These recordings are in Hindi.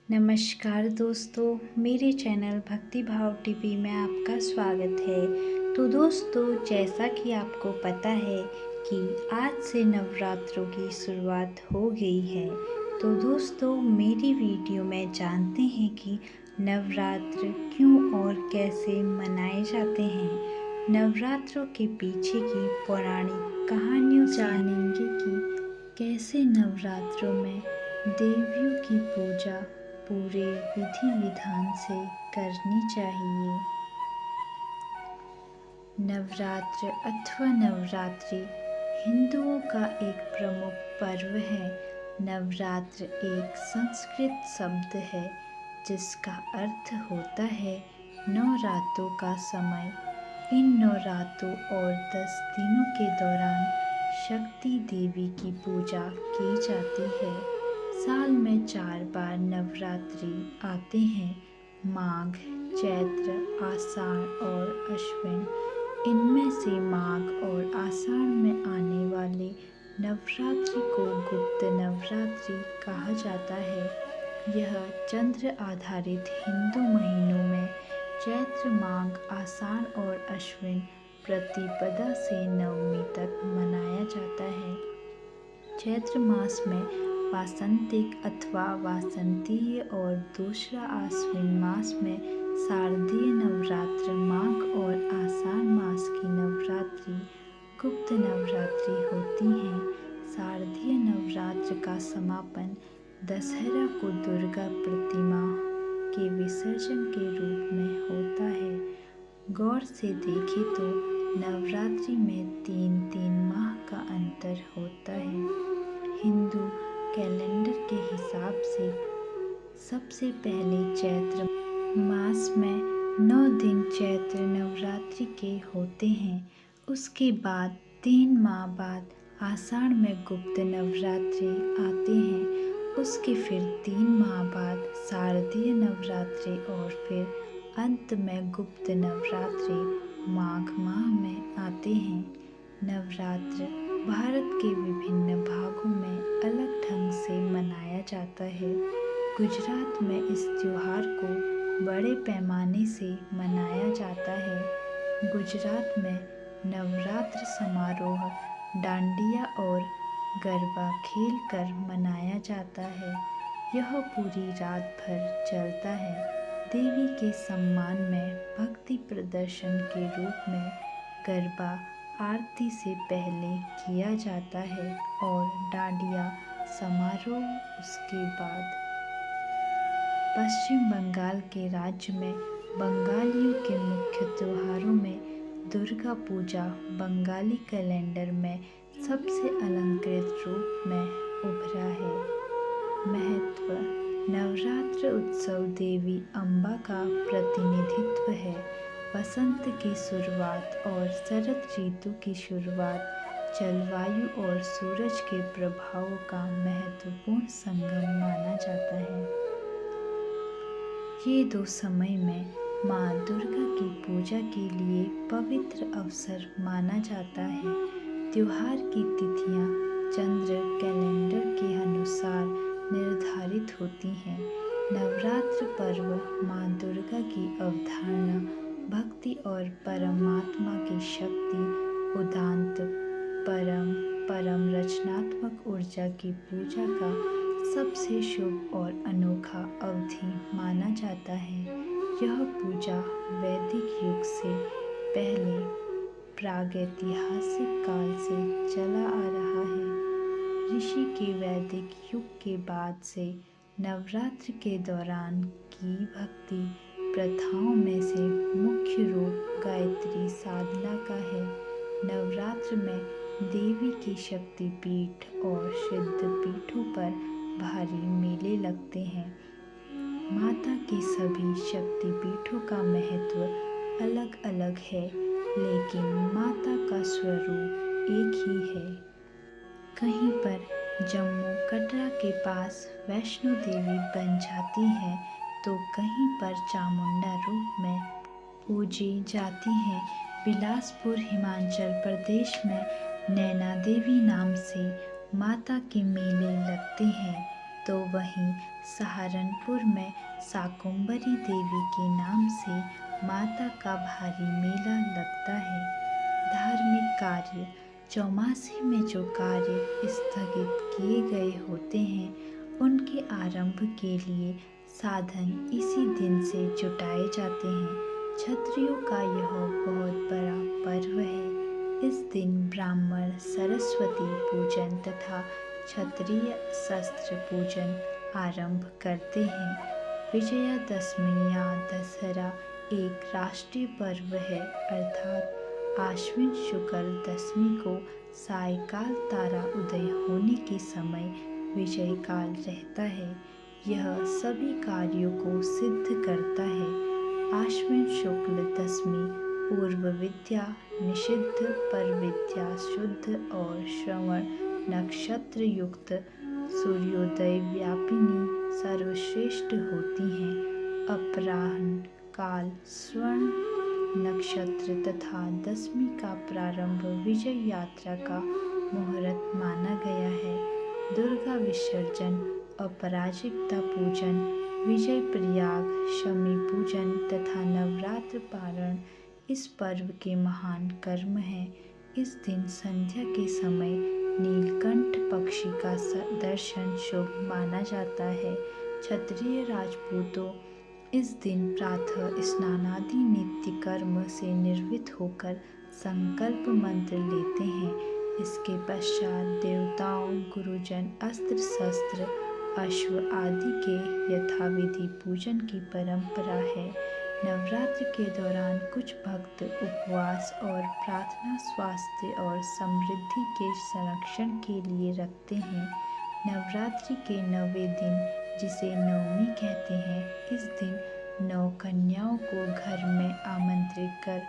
नमस्कार दोस्तों, मेरे चैनल भक्ति भाव टीवी में आपका स्वागत है। तो दोस्तों, जैसा कि आपको पता है कि आज से नवरात्रों की शुरुआत हो गई है। तो दोस्तों, मेरी वीडियो में जानते हैं कि नवरात्र क्यों और कैसे मनाए जाते हैं। नवरात्रों के पीछे की पौराणिक कहानियों जानेंगे कि कैसे नवरात्रों में देवियों की पूजा पूरे विधि विधान से करनी चाहिए। नवरात्र अथवा नवरात्रि हिंदुओं का एक प्रमुख पर्व है। नवरात्र एक संस्कृत शब्द है जिसका अर्थ होता है 9 रातों का समय। इन 9 रातों और 10 दिनों के दौरान शक्ति देवी की पूजा की जाती है। साल में 4 बार नवरात्रि आते हैं, माघ, चैत्र, आषाढ़ और अश्विन। इनमें से माघ और आषाढ़ में आने वाले नवरात्रि को गुप्त नवरात्रि कहा जाता है। यह चंद्र आधारित हिंदू महीनों में चैत्र, माघ, आषाढ़ और अश्विन प्रतिपदा से नवमी तक मनाया जाता है। चैत्र मास में वासंतिक अथवा वासंतीय और दूसरा आश्विन मास में शारदीय नवरात्र, माघ और आषाढ़ मास की नवरात्रि गुप्त नवरात्रि होती हैं। शारदीय नवरात्र का समापन दशहरा को दुर्गा प्रतिमा के विसर्जन के रूप में होता है। गौर से देखें तो नवरात्रि में 3-3 माह का अंतर होता है। हिंदू कैलेंडर के हिसाब से सबसे पहले चैत्र मास में 9 दिन चैत्र नवरात्रि के होते हैं। उसके बाद 3 माह बाद आषाढ़ में गुप्त नवरात्रि आते हैं। उसके फिर 3 माह बाद शारदीय नवरात्रि और फिर अंत में गुप्त नवरात्रि माघ माह में आते हैं। नवरात्र भारत के विभिन्न भागों में अलग ढंग से मनाया जाता है। गुजरात में इस त्योहार को बड़े पैमाने से मनाया जाता है। गुजरात में नवरात्र समारोह डांडिया और गरबा खेल कर मनाया जाता है। यह पूरी रात भर चलता है। देवी के सम्मान में भक्ति प्रदर्शन के रूप में गरबा आरती से पहले किया जाता है और डांडिया समारोह उसके बाद। पश्चिम बंगाल के राज्य में बंगालियों के मुख्य त्योहारों में दुर्गा पूजा बंगाली कैलेंडर में सबसे अलंकृत रूप में उभरा है। महत्व: नवरात्र उत्सव देवी अम्बा का प्रतिनिधित्व है। वसंत की शुरुआत और शरद ऋतु की शुरुआत जलवायु और सूरज के प्रभावों का महत्वपूर्ण संगम माना जाता है। ये 2 समय में माँ दुर्गा की पूजा के लिए पवित्र अवसर माना जाता है। त्योहार की तिथियाँ चंद्र कैलेंडर के अनुसार निर्धारित होती हैं। नवरात्र पर्व माँ दुर्गा की अवधारणा, भक्ति और परमात्मा की शक्ति, उदात्त परम रचनात्मक ऊर्जा की पूजा का सबसे शुभ और अनोखा अवधि माना जाता है। यह पूजा वैदिक युग से पहले प्रागैतिहासिक काल से चला आ रहा है। ऋषि के वैदिक युग के बाद से नवरात्र के दौरान की भक्ति प्रथाओं में से मुख्य रूप गायत्री साधना का है। नवरात्र में देवी के शक्तिपीठ और सिद्धपीठों पर भारी मेले लगते हैं। माता के सभी शक्तिपीठों का महत्व अलग अलग है, लेकिन माता का स्वरूप एक ही है। कहीं पर जम्मू कटरा के पास वैष्णो देवी बन जाती है तो कहीं पर चामुंडा रूप में पूजी जाती हैं। बिलासपुर हिमाचल प्रदेश में नैना देवी नाम से माता के मेले लगते हैं। तो वहीं सहारनपुर में शाकुंभरी देवी के नाम से माता का भारी मेला लगता है। धार्मिक कार्य चौमासे में जो कार्य स्थगित किए गए होते हैं उनके आरंभ के लिए साधन इसी दिन से जुटाए जाते हैं। क्षत्रियों का यह बहुत बड़ा पर्व है। इस दिन ब्राह्मण सरस्वती पूजन तथा क्षत्रिय शस्त्र पूजन आरंभ करते हैं। विजयादशमी या दशहरा एक राष्ट्रीय पर्व है, अर्थात आश्विन शुक्ल दशमी को सायकाल तारा उदय होने के समय विजय काल रहता है। यह सभी कार्यों को सिद्ध करता है। आश्विन शुक्ल दशमी पूर्व विद्या निषिद्ध, पर विद्या शुद्ध और श्रवण नक्षत्र युक्त सूर्योदय व्यापिनी सर्वश्रेष्ठ होती हैं। अपराह्न काल स्वर्ण नक्षत्र तथा दशमी का प्रारंभ विजय यात्रा का मुहूर्त माना गया है। दुर्गा विसर्जन, अपराजिता पूजन, विजय प्रयाग, शमी पूजन तथा नवरात्र पारण इस पर्व के महान कर्म हैं। इस दिन संध्या के समय नीलकंठ पक्षी का दर्शन शुभ माना जाता है। क्षत्रिय राजपूतों इस दिन प्रातः स्नानादि नित्य कर्म से निवृत्त होकर संकल्प मंत्र लेते हैं। इसके पश्चात देवताओं, गुरुजन, अस्त्र शस्त्र, अश्व आदि के यथाविधि पूजन की परंपरा है। नवरात्र के दौरान कुछ भक्त उपवास और प्रार्थना स्वास्थ्य और समृद्धि के संरक्षण के लिए रखते हैं। नवरात्रि के 9वें दिन, जिसे नवमी कहते हैं, इस दिन 9 कन्याओं को घर में आमंत्रित कर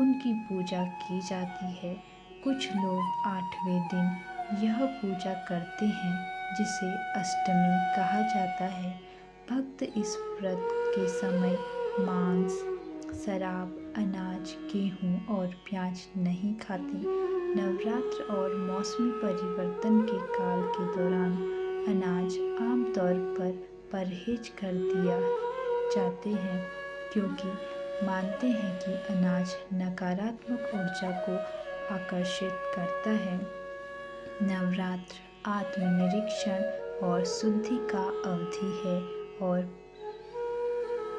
उनकी पूजा की जाती है। कुछ लोग 8वें दिन यह पूजा करते हैं, जिसे अष्टमी कहा जाता है। भक्त इस व्रत के समय मांस, शराब, अनाज, गेहूं और प्याज नहीं खाते। नवरात्र और मौसमी परिवर्तन के काल के दौरान अनाज आमतौर पर परहेज कर दिया जाते हैं, क्योंकि मानते हैं कि अनाज नकारात्मक ऊर्जा को आकर्षित करता है। नवरात्र आत्मनिरीक्षण और शुद्धि का अवधि है और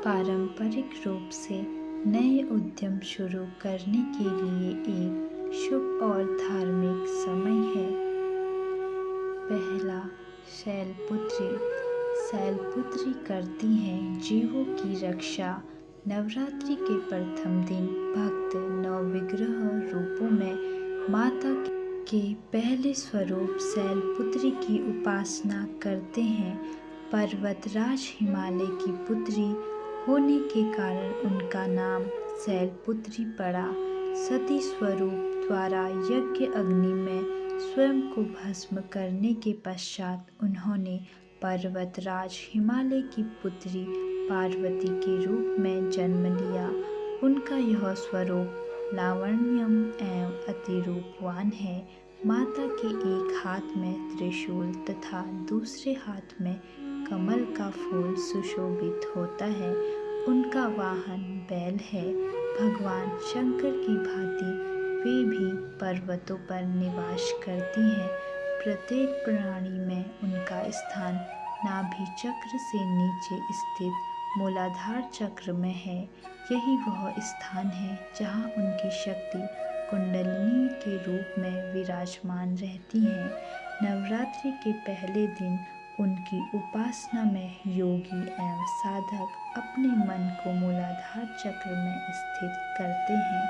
पारंपरिक रूप से नए उद्यम शुरू करने के लिए एक शुभ और धार्मिक समय है। पहला, शैलपुत्री। शैलपुत्री करती हैं जीवों की रक्षा। नवरात्रि के प्रथम दिन भक्त 9 विग्रह रूपों में माता के पहले स्वरूप शैलपुत्री की उपासना करते हैं। पर्वतराज हिमालय की पुत्री होने के कारण उनका नाम शैलपुत्री पड़ा। सती स्वरूप द्वारा यज्ञ अग्नि में स्वयं को भस्म करने के पश्चात उन्होंने पर्वतराज हिमालय की पुत्री पार्वती के रूप में जन्म लिया। उनका यह स्वरूप लावण्यम एवं अति रूपवान है। माता के एक हाथ में त्रिशूल तथा दूसरे हाथ में कमल का फूल सुशोभित होता है। उनका वाहन बैल है। भगवान शंकर की भांति वे भी पर्वतों पर निवास करती हैं। प्रत्येक प्राणी में उनका स्थान नाभि चक्र से नीचे स्थित मूलाधार चक्र में है। यही वह स्थान है जहाँ उनकी शक्ति कुंडलिनी के रूप में विराजमान रहती हैं। नवरात्रि के पहले दिन उनकी उपासना में योगी एवं साधक अपने मन को मूलाधार चक्र में स्थित करते हैं,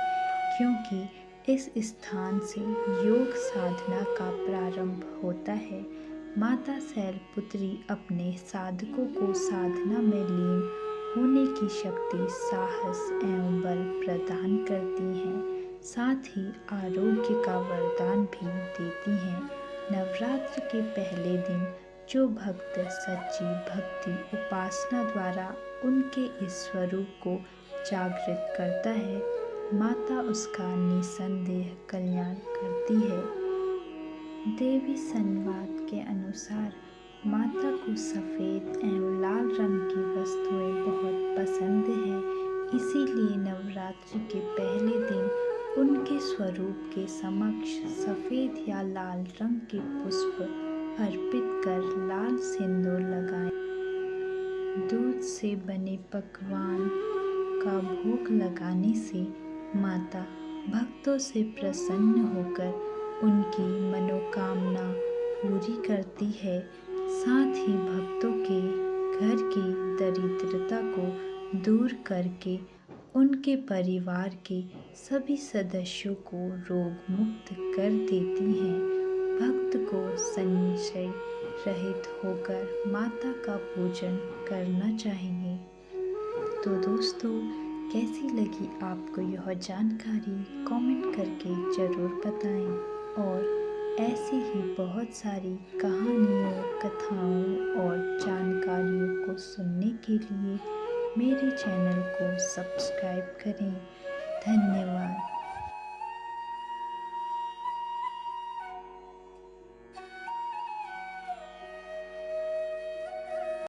क्योंकि इस स्थान से योग साधना का प्रारंभ होता है। माता शैलपुत्री अपने साधकों को साधना में लीन होने की शक्ति, साहस एवं बल प्रदान करती हैं, साथ ही आरोग्य का वरदान भी देती हैं। नवरात्र के पहले दिन जो भक्त सच्ची भक्ति उपासना द्वारा उनके इस स्वरूप को जागृत करता है, माता उसका निसंदेह कल्याण करती है। देवी संवाद के अनुसार माता को सफ़ेद एवं लाल रंग की वस्तुएं बहुत पसंद है, इसीलिए नवरात्रि के पहले दिन उनके स्वरूप के समक्ष सफ़ेद या लाल रंग के पुष्प अर्पित कर लाल सिंदूर लगाएं। दूध से बने पकवान का भोग लगाने से माता भक्तों से प्रसन्न होकर उनकी मनोकामना पूरी करती है। साथ ही भक्तों के घर की दरिद्रता को दूर करके उनके परिवार के सभी सदस्यों को रोग मुक्त कर देती हैं। भक्त को संशय रहित होकर माता का पूजन करना चाहिए। तो दोस्तों, कैसी लगी आपको यह जानकारी कमेंट करके ज़रूर बताएं और ऐसी ही बहुत सारी कहानियों, कथाओं और जानकारियों को सुनने के लिए मेरे चैनल को सब्सक्राइब करें। धन्यवाद।